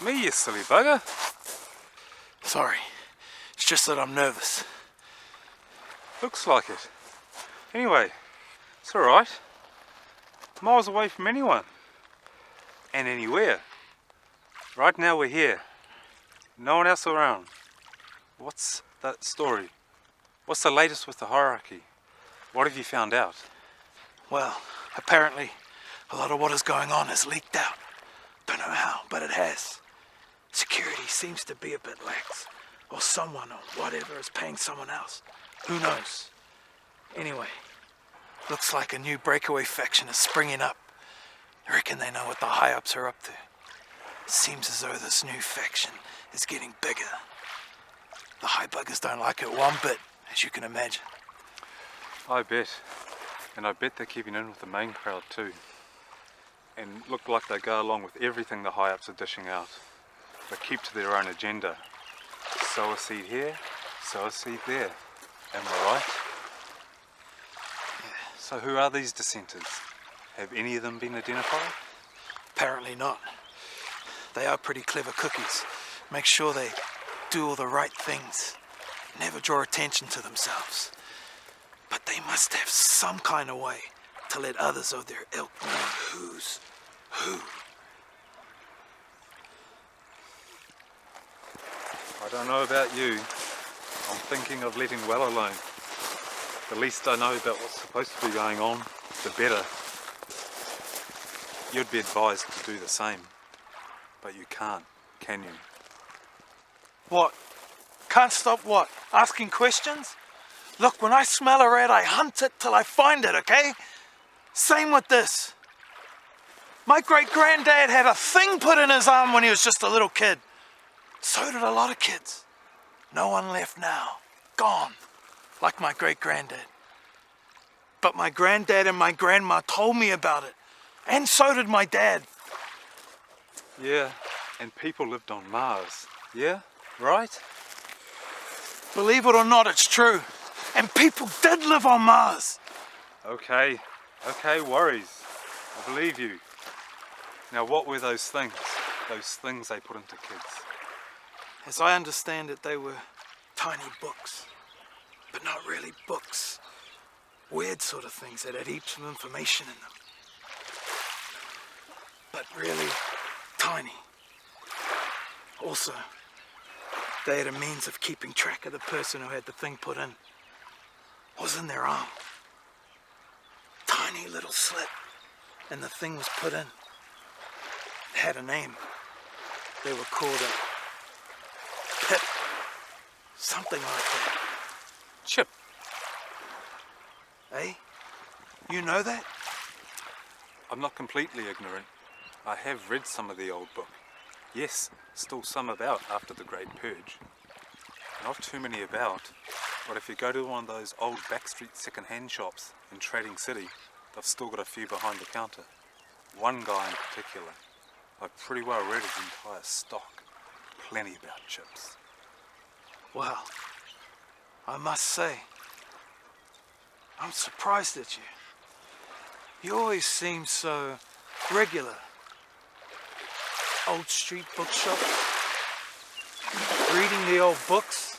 me, you silly bugger. Sorry, it's just that I'm nervous. Looks like it. Anyway, it's alright. Miles away from anyone. And anywhere. Right now we're here. No one else around. What's that story? What's the latest with the hierarchy? What have you found out? Well, apparently a lot of what is going on has leaked out. Don't know how, but it has. Security seems to be a bit lax. Or someone or whatever is paying someone else. Who knows? Anyway, looks like a new breakaway faction is springing up. I reckon they know what the high-ups are up to. Seems as though this new faction is getting bigger. The high buggers don't like it one bit, as you can imagine. I bet. And I bet they're keeping in with the main crowd too. And look like they go along with everything the high-ups are dishing out. They keep to their own agenda. Sow a seed here, sow a seed there. Am I right? Yeah. So who are these dissenters? Have any of them been identified? Apparently not. They are pretty clever cookies. Make sure they do all the right things. Never draw attention to themselves. But they must have some kind of way to let others of their ilk know who's who. I don't know about you. I'm thinking of letting well alone. The least I know about what's supposed to be going on, the better. You'd be advised to do the same. But you can't, can you? What? Can't stop what? Asking questions? Look, when I smell a rat, I hunt it till I find it, okay? Same with this. My great-granddad had a thing put in his arm when he was just a little kid. So did a lot of kids. No one left now. Gone. Like my great-granddad. But my granddad and my grandma told me about it. And so did my dad. Yeah, and people lived on Mars. Yeah? Right? Believe it or not, it's true. And people did live on Mars. Okay, worries. I believe you. Now what were those things? Those things they put into kids? As I understand it, they were tiny books. But not really books. Weird sort of things that had heaps of information in them. But really tiny. Also, they had a means of keeping track of the person who had the thing put in. It was in their arm. Tiny little slit. And the thing was put in. It had a name. They were called a Pip. Something like that. Chip. Eh? You know that? I'm not completely ignorant. I have read some of the old book. Yes, still some about after the Great Purge. Not too many about, but if you go to one of those old backstreet second-hand shops in Trading City, they've still got a few behind the counter. One guy in particular. I've pretty well read his entire stock. Plenty about chips. Well, I must say, I'm surprised at you. You always seem so regular. Old street bookshop. Reading the old books.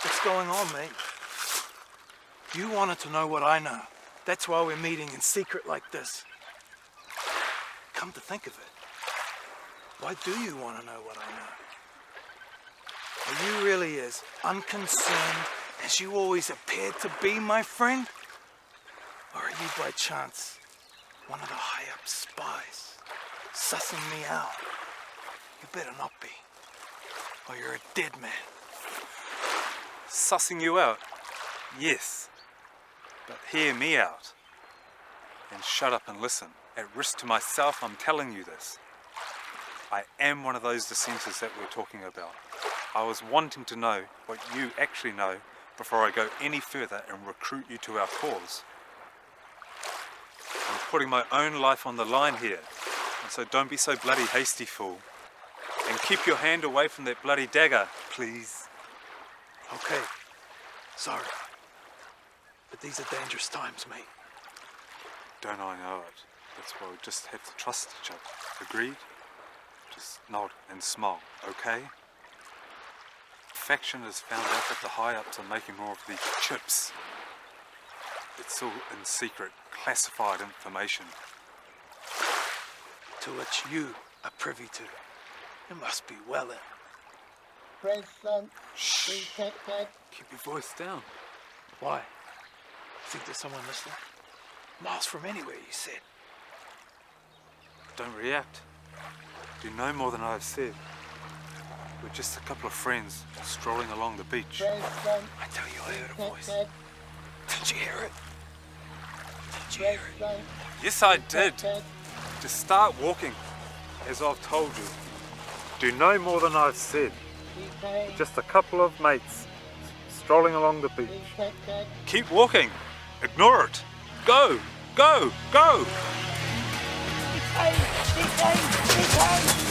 What's going on, mate? You wanted to know what I know. That's why we're meeting in secret like this. Come to think of it, why do you want to know what I know? Are you really as unconcerned as you always appeared to be, my friend? Or are you by chance one of the high-up spies, sussing me out? You better not be, or you're a dead man. Sussing you out? Yes. But hear me out. And shut up and listen. At risk to myself, I'm telling you this. I am one of those dissenters that we're talking about. I was wanting to know what you actually know before I go any further and recruit you to our cause. I'm putting my own life on the line here, and so don't be so bloody hasty, fool. And keep your hand away from that bloody dagger, please. Okay, sorry. But these are dangerous times, mate. Don't I know it? That's why we just have to trust each other. Agreed? Just nod and smile, okay? Faction has found out that the high-ups are making more of these chips. It's all in secret, classified information. To which you are privy to. It must be well in. Present. Shh. Detected. Keep your voice down. Why? Think there's someone listening? Miles from anywhere, you said. Don't react. Do no more than I've said. We're just a couple of friends strolling along the beach. Present. I tell you, I heard a voice. Detected. Did you hear it? Did you hear it? Present. Yes, I did. Detected. Just start walking, as I've told you. Do no more than I've said. Detained. Just a couple of mates strolling along the beach. Detected. Keep walking. Ignore it. Go, go, go. Detained. Detained. Detained.